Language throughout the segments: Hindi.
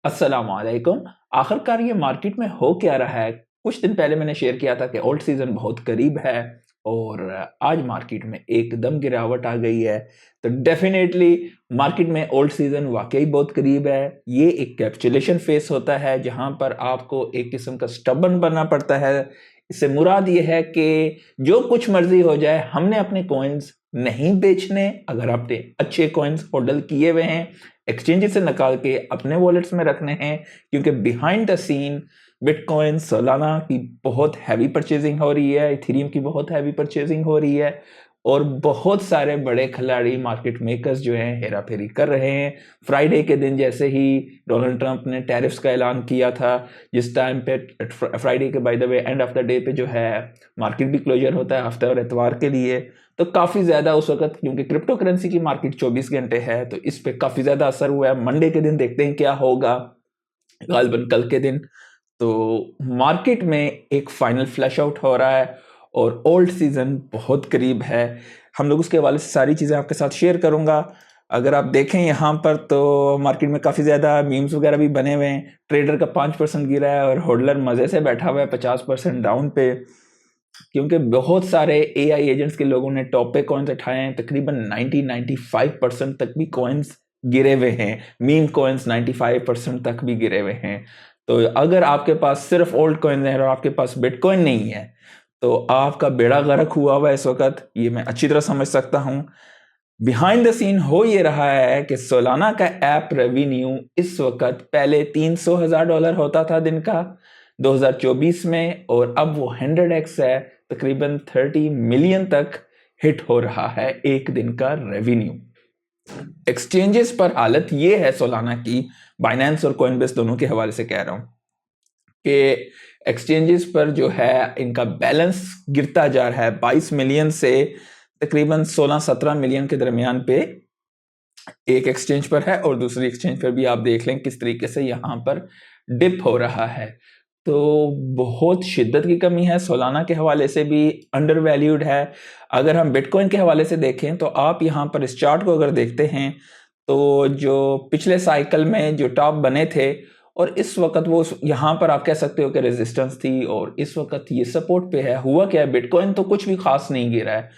अस्सलाम वालेकुम। आखिरकार ये मार्केट में हो क्या रहा है? कुछ दिन पहले मैंने शेयर किया था कि ओल्ड सीज़न बहुत करीब है और आज मार्केट में एकदम गिरावट आ गई है। तो डेफ़िनेटली मार्केट में ओल्ड सीज़न वाक़ई बहुत करीब है। ये एक कैप्चुलेशन फ़ेज़ होता है जहाँ पर आपको एक किस्म का स्टबर्न बनना पड़ता है। इससे मुराद ये है कि जो कुछ मर्ज़ी हो जाए, हमने अपने कॉइन्स नहीं बेचने। अगर आपने अच्छे कॉइन्स होल्ड किए हुए हैं, एक्सचेंजेस से निकाल के अपने वॉलेट्स में रखने हैं, क्योंकि behind the scene bitcoin, Solana की बहुत हैवी परचेजिंग हो रही है, इथेरियम की बहुत हैवी परचेजिंग हो रही है और बहुत सारे बड़े खिलाड़ी मार्केट मेकर्स जो हैं हेरा फेरी कर रहे हैं। फ्राइडे के दिन जैसे ही डोनाल्ड ट्रंप ने टैरिफ्स का ऐलान किया था, जिस टाइम पे फ्राइडे के by the way end of the day पे जो है मार्केट भी क्लोजर होता है हफ्ते और एतवार के लिए, तो काफ़ी ज़्यादा उस वक़्त, क्योंकि क्रिप्टो करेंसी की मार्केट 24 घंटे है, तो इस पे काफ़ी ज़्यादा असर हुआ है। मंडे के दिन देखते हैं क्या होगा, ग़ालिबन कल के दिन। तो मार्केट में एक फाइनल फ्लैश आउट हो रहा है और ओल्ड सीज़न बहुत करीब है। हम लोग उसके हवाले से सारी चीज़ें आपके साथ शेयर करूँगा। अगर आप देखें यहाँ पर तो मार्केट में काफ़ी ज़्यादा मीम्स वगैरह भी बने हुए हैं। ट्रेडर का 5% गिरा है और होल्डर मज़े से बैठा हुआ है 50% डाउन पे, क्योंकि बहुत सारे एआई एजेंट्स के लोगों ने टॉप पे कॉइन्स उठाए हैं। तकरीबन 90-95% तक भी कॉइन्स गिरे हुए हैं। मीम कॉइन्स 95% तक भी गिरे हुए हैं। तो अगर आपके पास सिर्फ ओल्ड कॉइन है और आपके पास बिटकॉइन नहीं है, तो आपका बेड़ा गर्क हुआ हुआ है इस वक्त। ये मैं अच्छी तरह समझ सकता हूँ। बिहाइंड द सीन हो ये रहा है कि सोलाना का ऐप रेवेन्यू इस वक्त पहले $300,000 होता था दिन का 2024 में, और अब वो 100x है, तकरीबन 30 मिलियन तक हिट हो रहा है एक दिन का रेवेन्यू। एक्सचेंजेस पर हालत ये है सोलाना की, बाइनेंस और कॉइनबेस दोनों के हवाले से कह रहा हूं कि एक्सचेंजेस पर जो है इनका बैलेंस गिरता जा रहा है 22 मिलियन से तकरीबन 16-17 मिलियन के दरमियान पे एक एक्सचेंज पर है, और दूसरी एक्सचेंज पर भी आप देख लें किस तरीके से यहाँ पर डिप हो रहा है। तो बहुत शिद्दत की कमी है। सोलाना के हवाले से भी अंडर वैल्यूड है। अगर हम बिटकॉइन के हवाले से देखें तो आप यहाँ पर इस चार्ट को अगर देखते हैं तो जो पिछले साइकिल में जो टॉप बने थे और इस वक्त वो यहाँ पर आप कह सकते हो कि रेजिस्टेंस थी, और इस वक्त ये सपोर्ट पे है। हुआ क्या है, बिटकॉइन तो कुछ भी खास नहीं गिरा है।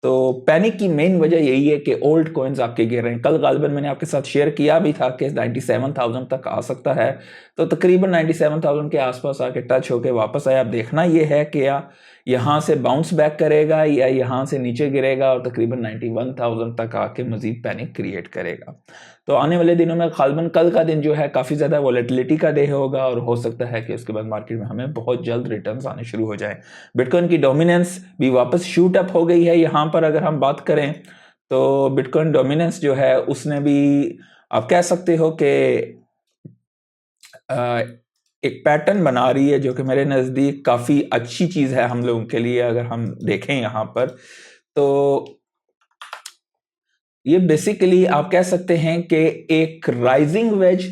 तो पैनिक की मेन वजह यही है कि ओल्ड कॉइन्स आपके गिर रहे हैं। कल गालिबन मैंने आपके साथ शेयर किया भी था कि 97,000 तक आ सकता है, तो तकरीबन 97,000 के आसपास आके टच होके वापस आया। अब देखना ये है कि या यहाँ से बाउंस बैक करेगा या यहाँ से नीचे गिरेगा और तकरीबन 91,000 तक आके मजीद पैनिक क्रिएट करेगा। तो आने वाले दिनों में गालिबन कल का दिन जो है काफ़ी ज़्यादा वॉलेटिलिटी का डे होगा, और हो सकता है कि उसके बाद मार्केट में हमें बहुत जल्द रिटर्न्स आने शुरू हो जाएं। बिटकॉइन की डोमिनेंस भी वापस शूट अप हो गई है। यहाँ पर अगर हम बात करें तो बिटकॉइन डोमिनेंस जो है उसने भी, आप कह सकते हो कि एक पैटर्न बना रही है, जो कि मेरे नज़दीक काफ़ी अच्छी चीज़ है हम लोगों के लिए। अगर हम देखें यहाँ पर तो ये बेसिकली आप कह सकते हैं कि एक राइजिंग वेज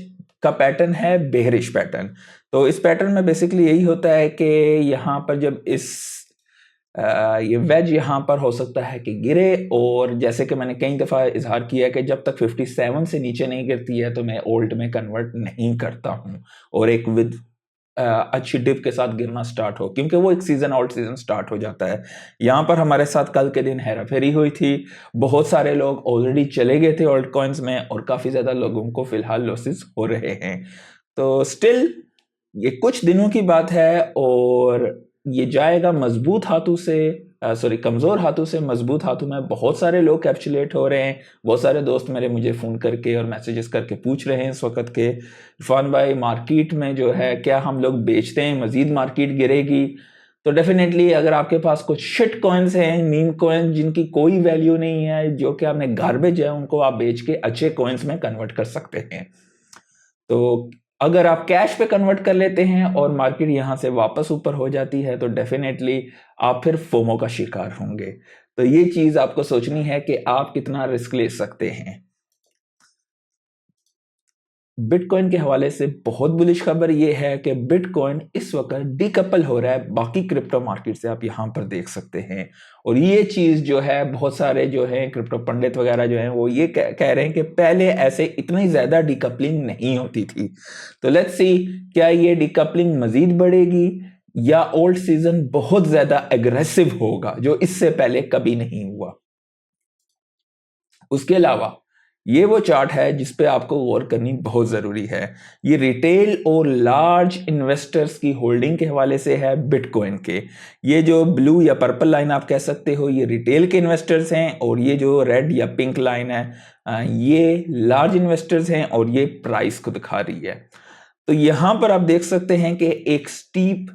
का पैटर्न है, बेहरिश पैटर्न। तो इस पैटर्न में बेसिकली यही होता है कि यहाँ पर जब ये वेज यहाँ पर हो सकता है कि गिरे, और जैसे कि मैंने कई दफ़ा इजहार किया है कि जब तक 57 से नीचे नहीं गिरती है तो मैं ओल्ड में कन्वर्ट नहीं करता हूँ, और एक विद अच्छी डिप के साथ गिरना स्टार्ट हो, क्योंकि वो एक सीजन ओल्ड सीजन स्टार्ट हो जाता है। यहाँ पर हमारे साथ कल के दिन हेरा फेरी हुई थी। बहुत सारे लोग ऑलरेडी चले गए थे ओल्ड कॉइन्स में, और काफ़ी ज़्यादा लोगों को फिलहाल लॉसेस हो रहे हैं। तो स्टिल ये कुछ दिनों की बात है, और ये जाएगा मजबूत हाथों से, सॉरी कमज़ोर हाथों से मजबूत हाथों में। बहुत सारे लोग कैप्चुलेट हो रहे हैं। बहुत सारे दोस्त मेरे मुझे फ़ोन करके और मैसेजेस करके पूछ रहे हैं इस वक्त के, इरफान भाई मार्केट में जो है क्या हम लोग बेचते हैं, मज़ीद मार्केट गिरेगी? तो डेफिनेटली अगर आपके पास कुछ शिट कॉइन्स हैं, मीम कॉइन जिनकी कोई वैल्यू नहीं है, जो कि आपने गार्बेज है, उनको आप बेच के अच्छे कॉइन्स में कन्वर्ट कर सकते हैं। तो अगर आप कैश पे कन्वर्ट कर लेते हैं और मार्केट यहाँ से वापस ऊपर हो जाती है तो डेफिनेटली आप फिर फोमो का शिकार होंगे। तो ये चीज़ आपको सोचनी है कि आप कितना रिस्क ले सकते हैं। बिटकॉइन के हवाले से बहुत बुलिश खबर ये है कि बिटकॉइन इस वक्त डीकपल हो रहा है बाकी क्रिप्टो मार्केट से, आप यहाँ पर देख सकते हैं। और ये चीज़ जो है बहुत सारे जो है क्रिप्टो पंडित वगैरह जो हैं वो ये कह रहे हैं कि पहले ऐसे इतनी ज़्यादा डीकपलिंग नहीं होती थी। तो लेट्स सी क्या ये डीकपलिंग मज़ीद बढ़ेगी या ओल्ड सीजन बहुत ज़्यादा एग्रेसिव होगा जो इससे पहले कभी नहीं हुआ। उसके अलावा ये वो चार्ट है जिस पे आपको गौर करनी बहुत ज़रूरी है। ये रिटेल और लार्ज इन्वेस्टर्स की होल्डिंग के हवाले से है बिटकॉइन के। ये जो ब्लू या पर्पल लाइन आप कह सकते हो ये रिटेल के इन्वेस्टर्स हैं, और ये जो रेड या पिंक लाइन है ये लार्ज इन्वेस्टर्स हैं, और ये प्राइस को दिखा रही है। तो यहाँ पर आप देख सकते हैं कि एक स्टीप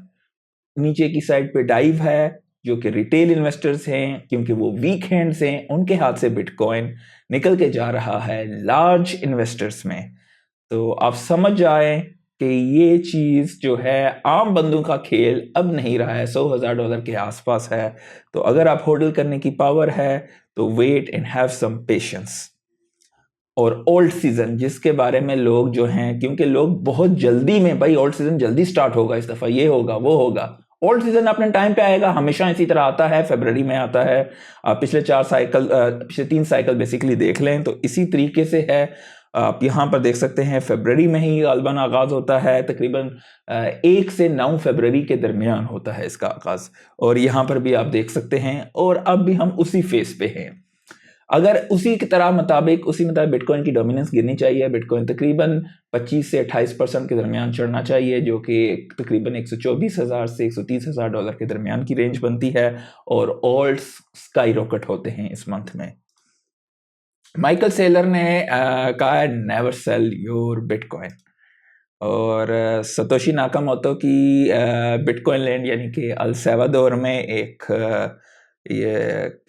नीचे की साइड पे डाइव है जो कि रिटेल इन्वेस्टर्स हैं, क्योंकि वो वीक हैंड्स हैं, उनके हाथ से बिटकॉइन निकल के जा रहा है लार्ज इन्वेस्टर्स में। तो आप समझ जाएं कि ये चीज़ जो है आम बंदों का खेल अब नहीं रहा है, $100,000 के आसपास है। तो अगर आप होल्ड करने की पावर है तो wait and have some patience. और ओल्ड सीजन जिसके बारे में लोग जो हैं, क्योंकि लोग बहुत जल्दी में, भाई ओल्ड सीजन जल्दी स्टार्ट होगा इस दफ़ा, ये होगा वो होगा। ओल्ड सीजन अपने टाइम पे आएगा, हमेशा इसी तरह आता है, फरवरी में आता है। आप पिछले 3 साइकिल बेसिकली देख लें तो इसी तरीके से है। आप यहाँ पर देख सकते हैं फरवरी में ही गालबन आगाज़ होता है, तकरीबन 1 से 9 फरवरी के दरमियान होता है इसका आगाज़। और यहाँ पर भी आप देख सकते हैं, और अब भी हम उसी फेस पे हैं। अगर उसी की तरह मुताबिक बिटकॉइन की डोमिनेंस गिरनी चाहिए, बिटकॉइन तकरीबन 25 से 28% के दरमियान चढ़ना चाहिए, जो कि तकरीबन $124,000 से $130,000 के दरमियान की रेंज बनती है, और ऑल्ट्स स्काई रॉकेट होते हैं इस मंथ में। माइकल सेलर ने कहा है नेवर सेल योर बिटकॉइन। और सतोशी नाकामोटो की बिटकॉइन लैंड यानी कि अल सल्वाडोर में एक ये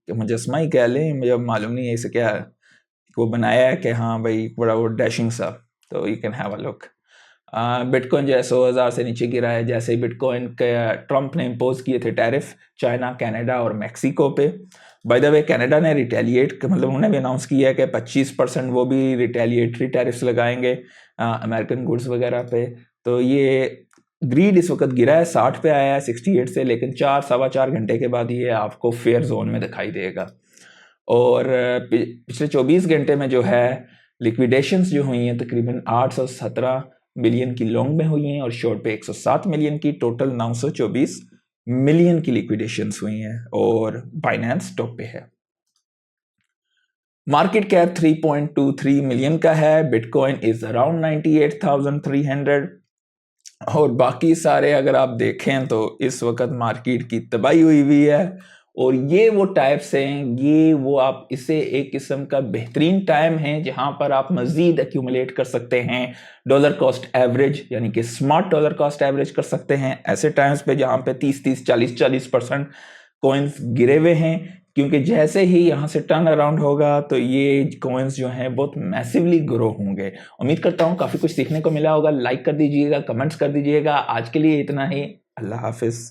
मुजस्मा ही कह लें, मुझे मालूम नहीं है इसे क्या वो बनाया है कि हाँ भाई बड़ा वो डैशिंग सा। तो you can have a look. Bitcoin जो है 100,000 से नीचे गिरा है जैसे बिटकॉइन के ट्रंप ने इम्पोज किए थे टैरिफ चाइना, कनाडा और मैक्सिको पे। बाय द वे कनाडा ने रिटेलिएट मतलब उन्होंने भी अनाउंस किया है कि 25% वो भी रिटेलिएटरी टैरिफ्स लगाएंगे अमेरिकन गुड्स वगैरह पे। तो ये ग्रीड इस वक्त गिरा है, 60 पे आया है 68 से, लेकिन 4-4.25 घंटे के बाद ये आपको फेयर जोन में दिखाई देगा। और पिछले 24 घंटे में जो है लिक्विडेशंस जो हुई हैं तकरीबन 817 मिलियन की लॉन्ग में हुई हैं, और शॉर्ट पे 107 मिलियन की, टोटल 924 मिलियन की लिक्विडेशंस हुई हैं, और बाइनेंस टॉप पे है। मार्केट कैप 3.23 मिलियन का है। बिटकॉइन इज अराउंड 98,300, और बाकी सारे अगर आप देखें तो इस वक्त मार्केट की तबाही हुई हुई है। और ये वो टाइप्स हैं, ये वो आप इसे एक किस्म का बेहतरीन टाइम है जहां पर आप मजीद एक्यूमुलेट कर सकते हैं, डॉलर कॉस्ट एवरेज यानी कि स्मार्ट डॉलर कॉस्ट एवरेज कर सकते हैं ऐसे टाइम्स पे जहां पे 30-30 40-40% कॉइन्स गिरे हुए हैं। क्योंकि जैसे ही यहाँ से टर्न अराउंड होगा तो ये कॉइन्स जो हैं बहुत मैसिवली ग्रो होंगे। उम्मीद करता हूँ काफ़ी कुछ सीखने को मिला होगा। लाइक कर दीजिएगा, कमेंट्स कर दीजिएगा। आज के लिए इतना ही। अल्लाह हाफिज़।